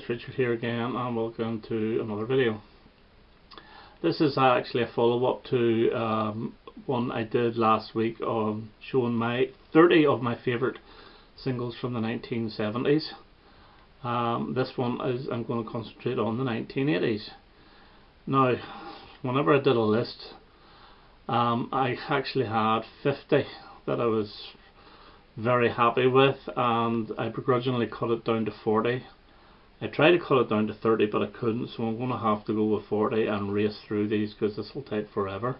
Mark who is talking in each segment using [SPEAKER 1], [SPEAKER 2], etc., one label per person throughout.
[SPEAKER 1] it's Richard here again, and welcome to another video. This is actually a follow-up to one I did last week on showing my 30 of my favourite singles from the 1970s. This one is I'm going to concentrate on the 1980s. Now, whenever I did a list, I actually had 50 that I was very happy with, and I begrudgingly cut it down to 40. I tried to cut it down to 30, but I couldn't, so I'm going to have to go with 40 and race through these because this will take forever.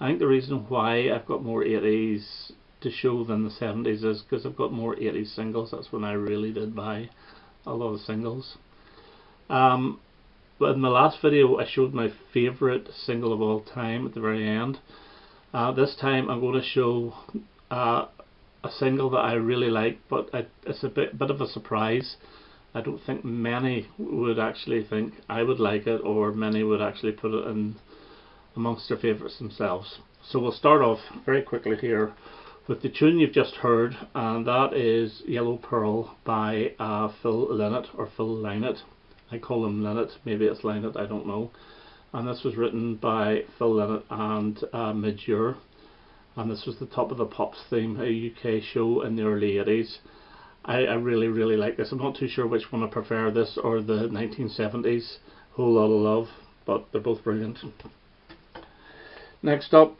[SPEAKER 1] I think the reason why I've got more 80s to show than the 70s is because I've got more 80s singles. That's when I really did buy a lot of singles. But in my last video I showed my favourite single of all time at the very end. This time I'm going to show a single that I really like, but it's a bit of a surprise. I don't think many would actually think I would like it, or many would actually put it in amongst their favourites themselves. So we'll start off very quickly here with the tune you've just heard, and that is Yellow Pearl by Phil Lynott, or Phil Lynott. I call him Lynott, maybe it's Lynott, I don't know. And this was written by Phil Lynott and Midge Ure. And this was the Top of the Pops theme, a UK show in the early 80s. I really like this. I'm not too sure which one I prefer, this or the 1970s Whole Lot of Love, but they're both brilliant. Next up,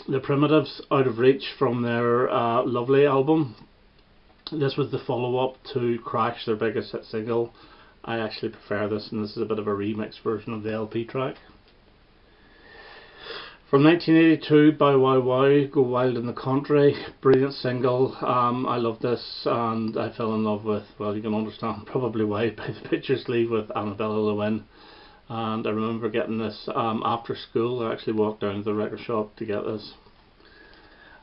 [SPEAKER 1] The Primitives, Out of Reach, from their Lovely album. This was the follow-up to Crash, their biggest hit single. I actually prefer this, and this is a bit of a remix version of the LP track. From 1982, Bow Wow Wow, Go Wild in the Country, brilliant single. I love this, and I fell in love with, well, you can understand probably why, by the picture sleeve with Annabella Lewin. And I remember getting this after school. I actually walked down to the record shop to get this.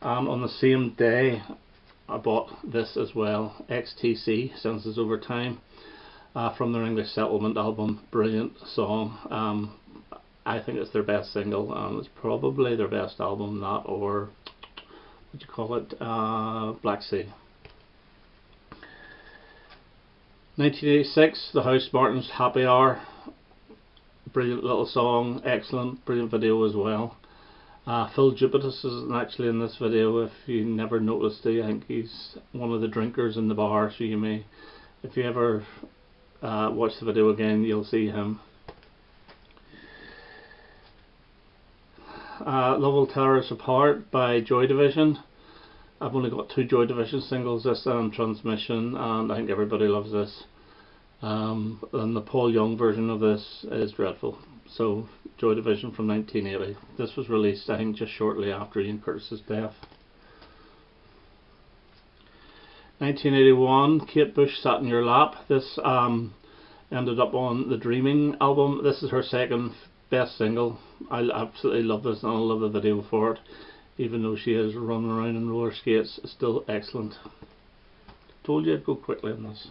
[SPEAKER 1] On the same day I bought this as well, XTC, Senses Over Time, from their English Settlement album. Brilliant song. I think it's their best single, and it's probably their best album, that or what do you call it, Black Sea. 1986, The Housemartins, Happy Hour. Brilliant little song, excellent, brilliant video as well. Phil Jupitus is actually in this video. If you never noticed it, I think he's one of the drinkers in the bar, so you may, if you ever watch the video again, you'll see him. Love Will Tear Us Apart by Joy Division. I've only got 2 Joy Division singles, this and Transmission, and I think everybody loves this. And the Paul Young version of this is dreadful. So Joy Division from 1980. This was released, I think, just shortly after Ian Curtis's death. 1981, Kate Bush, Sat in Your Lap. This ended up on the Dreaming album. This is her second best single. I absolutely love this, and I love the video for it. Even though she is running around in roller skates, it's still excellent. Told you I'd go quickly on this.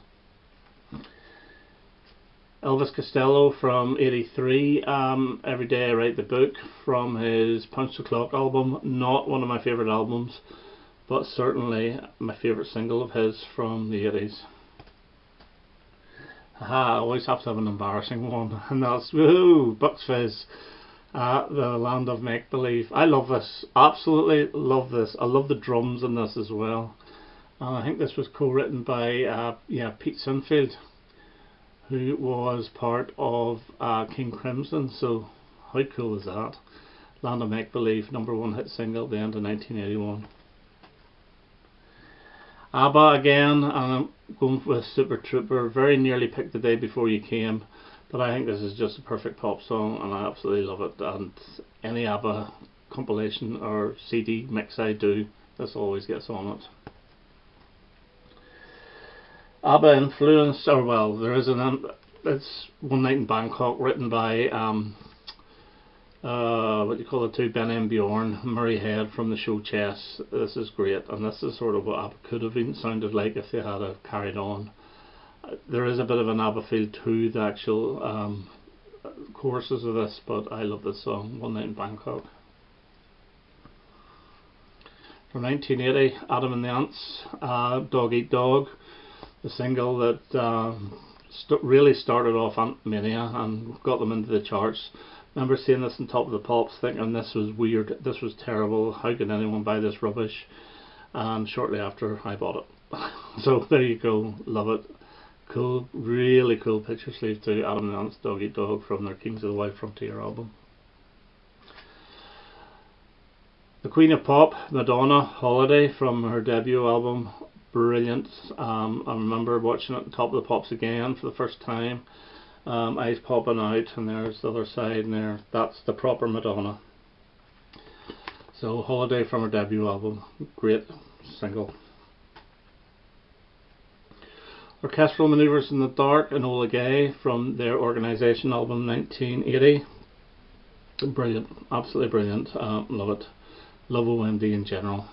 [SPEAKER 1] Elvis Costello from 83, Every Day I Write the Book, from his Punch the Clock album. Not one of my favourite albums, but certainly my favourite single of his from the 80s. I always have to have an embarrassing one, and that's woohoo, Bucks Fizz, The Land of Make Believe. I love this, absolutely love this. I love the drums in this as well. I think this was co-written by Pete Sinfield, who was part of King Crimson, so how cool is that? Land of Make Believe, #1 hit single at the end of 1981. ABBA again, and I'm going with Super Trooper. Very nearly picked The Day Before You Came, but I think this is just a perfect pop song, and I absolutely love it. And any ABBA compilation or CD mix I do, this always gets on it. ABBA influence, or well, there is it's One Night in Bangkok, written by what do you call it, two, Ben and Bjorn, Murray Head from the show Chess. This is great, and this is sort of what ABBA could have been sounded like if they had carried on. There is a bit of an ABBA feel to the actual choruses of this, but I love this song, One Night in Bangkok. From 1980, Adam and the Ants, Dog Eat Dog, the single that really started off Ant-Mania and got them into the charts. Remember seeing this on Top of the Pops thinking this was weird, this was terrible, how can anyone buy this rubbish? And shortly after I bought it. So there you go, love it. Cool, really cool picture sleeve too, Adam and Ant's Dog Eat Dog from their Kings of the Wild Frontier album. The Queen of Pop, Madonna, Holiday from her debut album, brilliant. I remember watching it on Top of the Pops again for the first time. Eyes popping out, and there's the other side, and there, that's the proper Madonna. So Holiday from her debut album, great single. Orchestral Manoeuvres in the Dark, Enola Gay from their Organisation album 1980. Brilliant, absolutely brilliant, love it. Love OMD in general.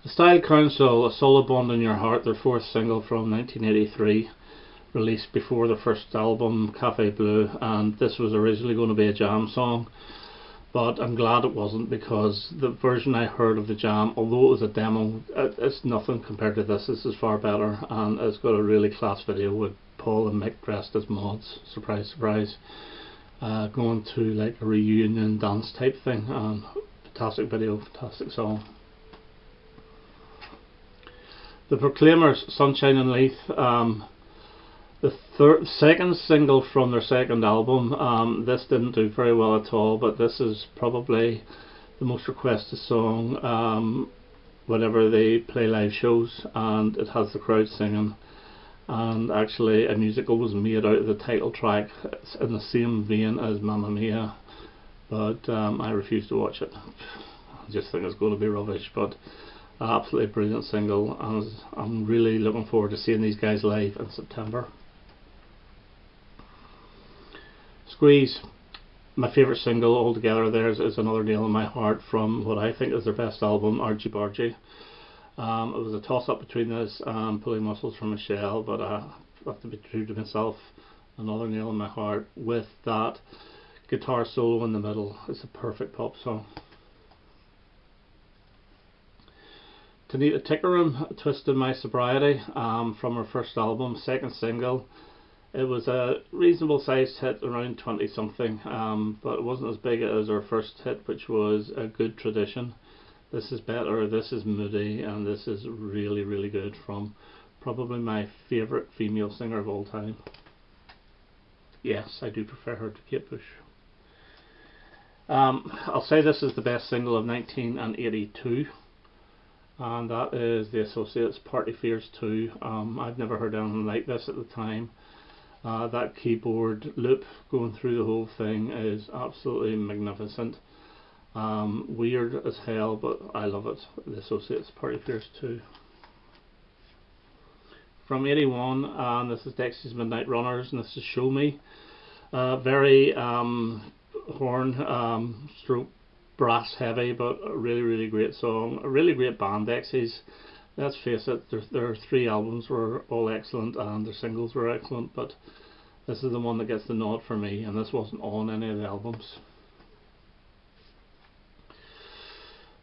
[SPEAKER 1] The Style Council, A Solo Bond in Your Heart, their fourth single from 1983, released before their first album, Cafe Bleu, and this was originally going to be a jam song, but I'm glad it wasn't, because the version I heard of the jam, although it was a demo, it's nothing compared to this. This is far better, and it's got a really class video with Paul and Mick dressed as mods, surprise surprise, going to like a reunion dance type thing, and fantastic video, fantastic song. The Proclaimers, Sunshine and Leith, the second single from their second album. This didn't do very well at all, but this is probably the most requested song whenever they play live shows, and it has the crowd singing, and actually a musical was made out of the title track. It's in the same vein as Mamma Mia, but I refuse to watch it. I just think it's going to be rubbish, but absolutely brilliant single, and I'm really looking forward to seeing these guys live in September. Squeeze, my favourite single altogether theirs is Another Nail in My Heart from what I think is their best album, Argy Bargy. It was a toss up between this and Pulling Muscles from Michelle, but I have to be true to myself. Another Nail in My Heart with that guitar solo in the middle. It's a perfect pop song. Tanita Tikaram, Twisted My Sobriety, from her first album, second single. It was a reasonable sized hit, around 20 something, but it wasn't as big as her first hit, which was A Good Tradition. This is better, this is moody, and this is really, really good, from probably my favourite female singer of all time. Yes, I do prefer her to Kate Bush. I'll say this is the best single of 1982. And that is The Associates' Party Fears 2. I've never heard anything like this at the time. That keyboard loop going through the whole thing is absolutely magnificent. Weird as hell, but I love it. The Associates' Party Fears 2. From 81, and this is Dexys Midnight Runners, and this is Show Me. Very horn stroke brass heavy, but a really, really great song. A really great band, Dexys. Let's face it, their three albums were all excellent and their singles were excellent, but this is the one that gets the nod for me, and this wasn't on any of the albums.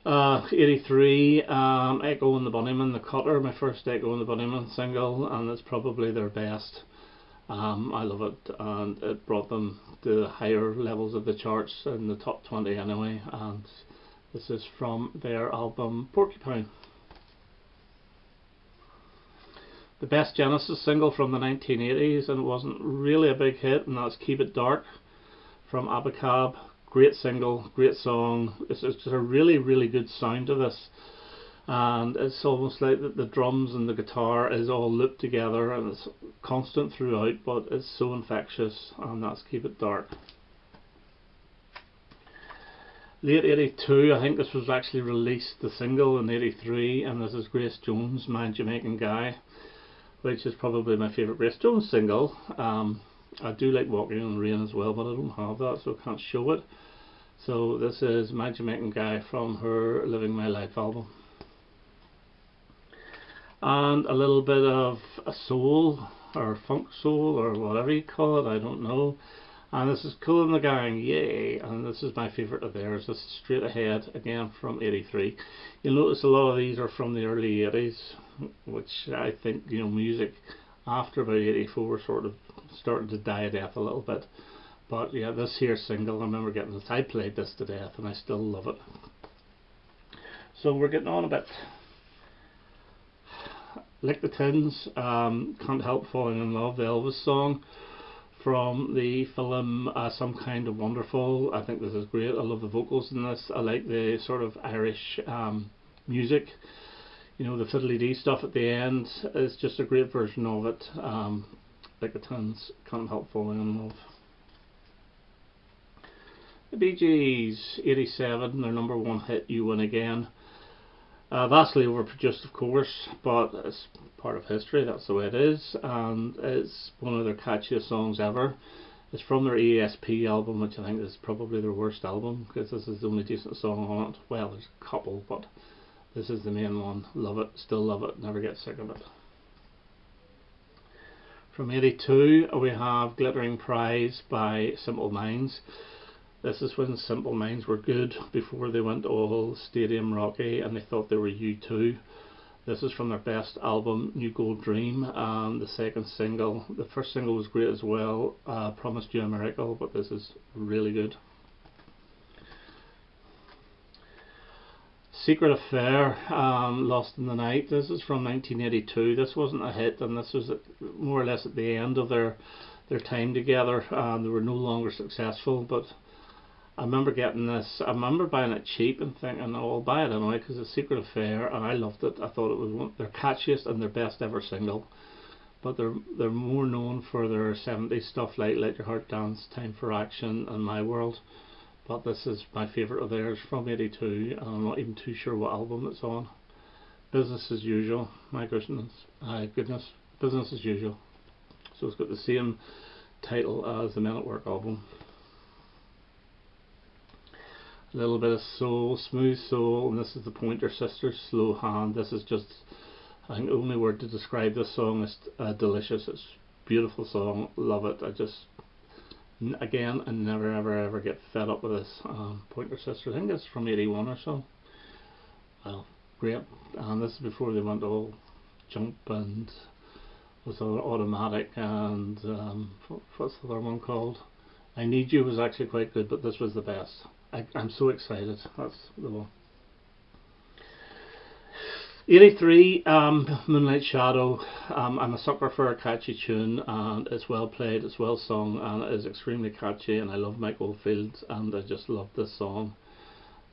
[SPEAKER 1] 83, Echo and the Bunnymen, The Cutter, my first Echo and the Bunnymen single, and it's probably their best. I love it, and it brought them to the higher levels of the charts, in the top 20 anyway, and this is from their album Porcupine. The best Genesis single from the 1980s, and it wasn't really a big hit, and that's Keep It Dark from Abacab. Great single, great song. It's just a really, really good sound to this, and it's almost like the drums and the guitar is all looped together, and it's constant throughout, but it's so infectious, and that's Keep It Dark. Late 82, I think this was actually released, the single, in 83, and this is Grace Jones, My Jamaican Guy, which is probably my favourite Grace Jones single. I do like Walking in the Rain as well, but I don't have that, so I can't show it. So this is My Jamaican Guy from her Living My Life album. And a little bit of a soul, or funk soul, or whatever you call it, I don't know. And this is Kool and the Gang, yay! And this is my favourite of theirs. This is Straight Ahead, again from 83. You'll notice a lot of these are from the early 80s. which I think, you know, music after about 84 sort of started to die a death a little bit. But yeah, this here single, I remember getting this. I played this to death and I still love it. So we're getting on a bit. Like the Tins, Can't Help Falling in Love, the Elvis song from the film Some Kind of Wonderful. I think this is great. I love the vocals in this. I like the sort of Irish music. You know, the fiddly-dee stuff at the end is just a great version of it. Like the Tins, Can't Help Falling in Love. The Bee Gees, 87, their #1 hit, You Win Again. Vastly overproduced, of course, but it's part of history, that's the way it is, and it's one of their catchiest songs ever. It's from their ESP album, which I think is probably their worst album, because this is the only decent song on it. Well, there's a couple, but this is the main one. Love it, still love it, never get sick of it. From 82 we have Glittering Prize by Simple Minds. This is when Simple Minds were good, before they went all stadium rocky and they thought they were U2. This is from their best album, New Gold Dream, and the second single. The first single was great as well, Promised You a Miracle, but this is really good. Secret Affair, Lost in the Night. This is from 1982. This wasn't a hit, and this was more or less at the end of their time together. They were no longer successful, but I remember getting this. I remember buying it cheap and thinking, oh, I'll buy it anyway because it's Secret Affair, and I loved it. I thought it was their catchiest and their best ever single. But they're more known for their 70s stuff like Let Your Heart Dance, Time for Action, and My World. But this is my favourite of theirs from 82, and I'm not even too sure what album it's on. Business as Usual. My goodness, Business as Usual. So it's got the same title as the Men at Work album. A little bit of soul, smooth soul, and this is the Pointer Sisters, Slow Hand. This is just, I think the only word to describe this song is delicious. It's a beautiful song, love it. I just, again, I never ever get fed up with this. Pointer Sisters, I think it's from 81 or so. Well, great. And this is before they went all jump and was all automatic, and what's the other one called? I Need You was actually quite good, but this was the best. I'm so excited. That's the one. 83, Moonlight Shadow. I'm a sucker for a catchy tune, and it's well played, it's well sung, and it is extremely catchy, and I love Mike Oldfield, and I just love this song.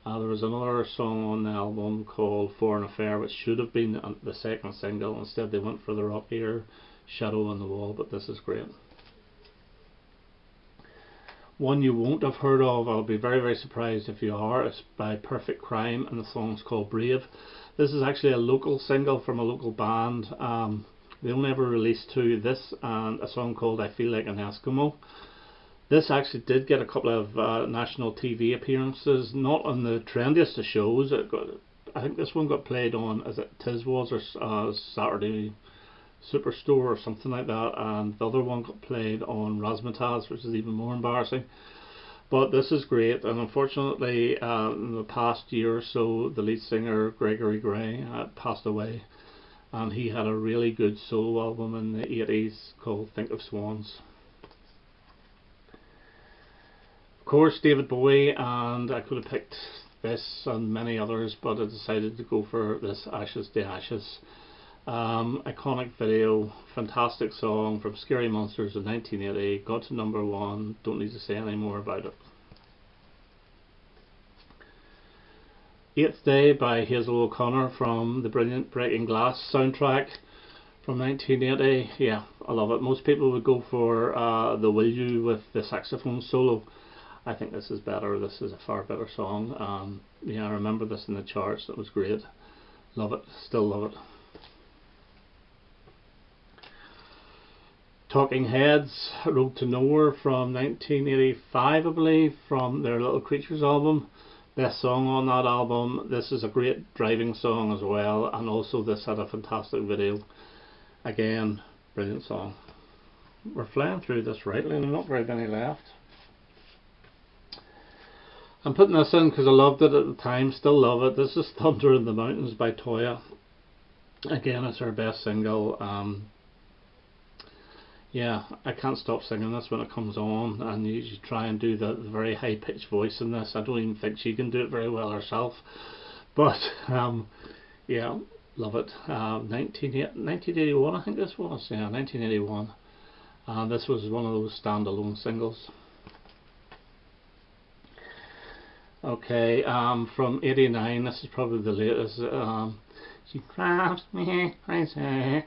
[SPEAKER 1] There was another song on the album called For an Affair, which should have been the second single. Instead they went for the rockier Shadow on the Wall, but this is great. One you won't have heard of, I'll be very surprised if you are. It's by Perfect Crime, and the song's called Brave. This is actually a local single from a local band. They only ever released two, this and a song called I Feel Like an Eskimo. This actually did get a couple of national TV appearances, not on the trendiest of shows. I think this one got played on, is it Tiswas or Saturday Superstore or something like that, and the other one got played on Razzmatazz, which is even more embarrassing. But this is great, and unfortunately in the past year or so the lead singer Gregory Gray passed away, and he had a really good solo album in the 80s called Think of Swans. Of course, David Bowie, and I could have picked this and many others, but I decided to go for this Ashes to Ashes. Iconic video, fantastic song from Scary Monsters in 1980, got to #1, don't need to say any more about it. Eighth Day by Hazel O'Connor from the brilliant Breaking Glass soundtrack from 1980. Yeah, I love it. Most people would go for the Will You with the saxophone solo. I think this is better. This is a far better song. Yeah, I remember this in the charts. It was great. Love it. Still love it. Talking Heads, Road to Nowhere from 1985, I believe, from their Little Creatures album. Best song on that album. This is a great driving song as well, and also this had a fantastic video. Again, brilliant song. We're flying through this rightly, and not very many left. I'm putting this in because I loved it at the time, still love it. This is Thunder in the Mountains by Toyah. Again, it's her best single. Yeah, I can't stop singing this when it comes on, and you try and do the very high pitched voice in this. I don't even think she can do it very well herself, but yeah, love it. 1981, I think this was. Yeah, 1981. This was one of those standalone singles. Okay, from '89, this is probably the latest. She drives me crazy.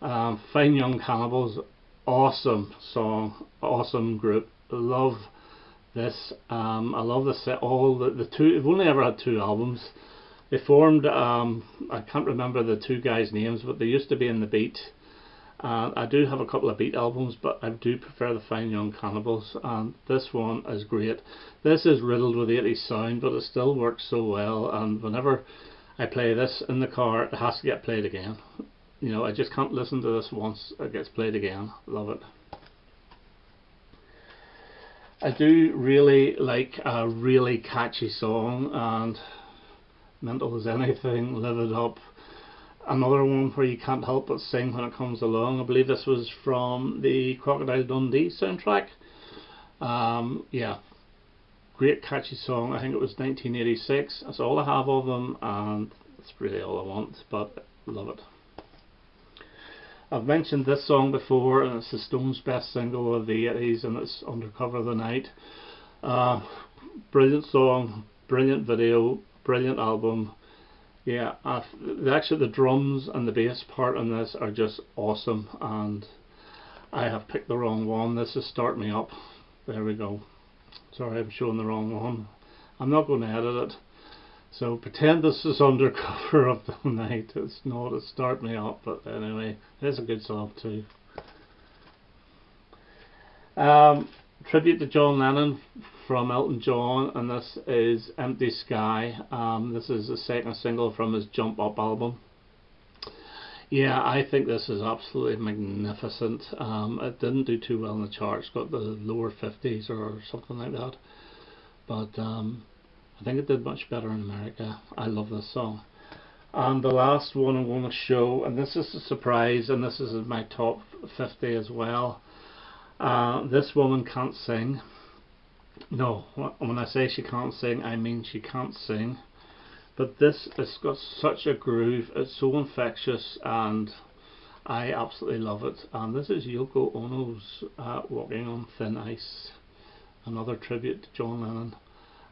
[SPEAKER 1] Fine Young Cannibals, awesome song, awesome group. Love this. I love the set. All the two. They've only ever had 2 albums. They formed. I can't remember the 2 guys' names, but they used to be in the Beat. I do have a couple of Beat albums, but I do prefer the Fine Young Cannibals, and this one is great. This is riddled with 80s sound, but it still works so well, and whenever I play this in the car, it has to get played again. You know, I just can't listen to this once, it gets played again. Love it. I do really like a really catchy song, and Mental as Anything, Live It Up. Another one where you can't help but sing when it comes along. I believe this was from the Crocodile Dundee soundtrack. Yeah, great catchy song. I think it was 1986. That's all I have of them, and that's really all I want, but love it. I've mentioned this song before, and it's the Stones' best single of the 80s, and it's Undercover the Night. Brilliant song, brilliant video, brilliant album. Yeah, actually the drums and the bass part on this are just awesome, and I have picked the wrong one. This is Start Me Up. There we go. Sorry, I'm showing the wrong one. I'm not going to edit it. So pretend this is Undercover of the Night. It's not, it's Start Me Up, but anyway, it's a good song too. Tribute to John Lennon from Elton John, and this is Empty Sky. This is the second single from his Jump Up album. Yeah, I think this is absolutely magnificent. It didn't do too well in the charts, got the lower 50s or something like that, but I think it did much better in America. I love this song. And the last one I'm going to show, and this is a surprise, and this is in my top 50 as well. This woman can't sing. No, when I say she can't sing, I mean she can't sing. But this has got such a groove, it's so infectious, and I absolutely love it. And this is Yoko Ono's Walking on Thin Ice, another tribute to John Lennon.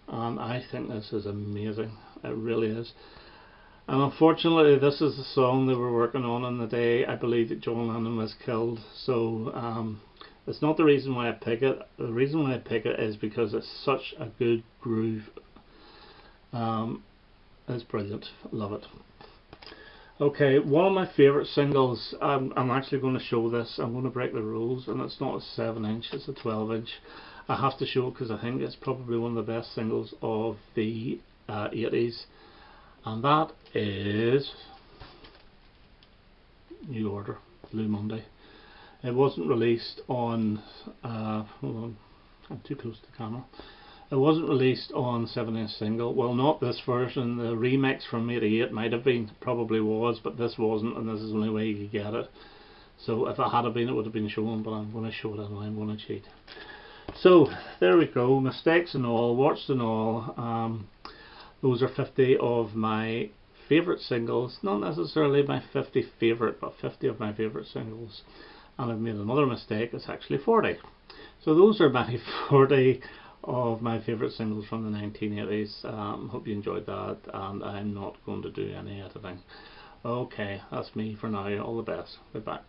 [SPEAKER 1] And I think this is amazing, it really is. And unfortunately, this is the song they were working on the day I believe that John Lennon was killed. So it's not the reason why I pick it. The reason why I pick it is because it's such a good groove. It's brilliant. Love it. Okay, one of my favourite singles. I'm actually going to show this. I'm going to break the rules, and it's not a 7-inch, it's a 12-inch. I have to show it because I think it's probably one of the best singles of the 80s, and that is New Order, Blue Monday. It wasn't released on, hold on, I'm too close to the camera. It wasn't released on 7-inch single. Well, not this version. The remix from '88 might have been, probably was, but this wasn't, and this is the only way you could get it. So if it had been, it would have been shown, but I'm going to show it anyway. I'm going to cheat. So there we go. Mistakes and all, watched and all. Those are 50 of my favourite singles. Not necessarily my 50 favourite, but 50 of my favourite singles. And I've made another mistake. It's actually 40. So those are my 40 of my favourite singles from the 1980s. Hope you enjoyed that, and I'm not going to do any editing. Okay, that's me for now. All the best. Goodbye.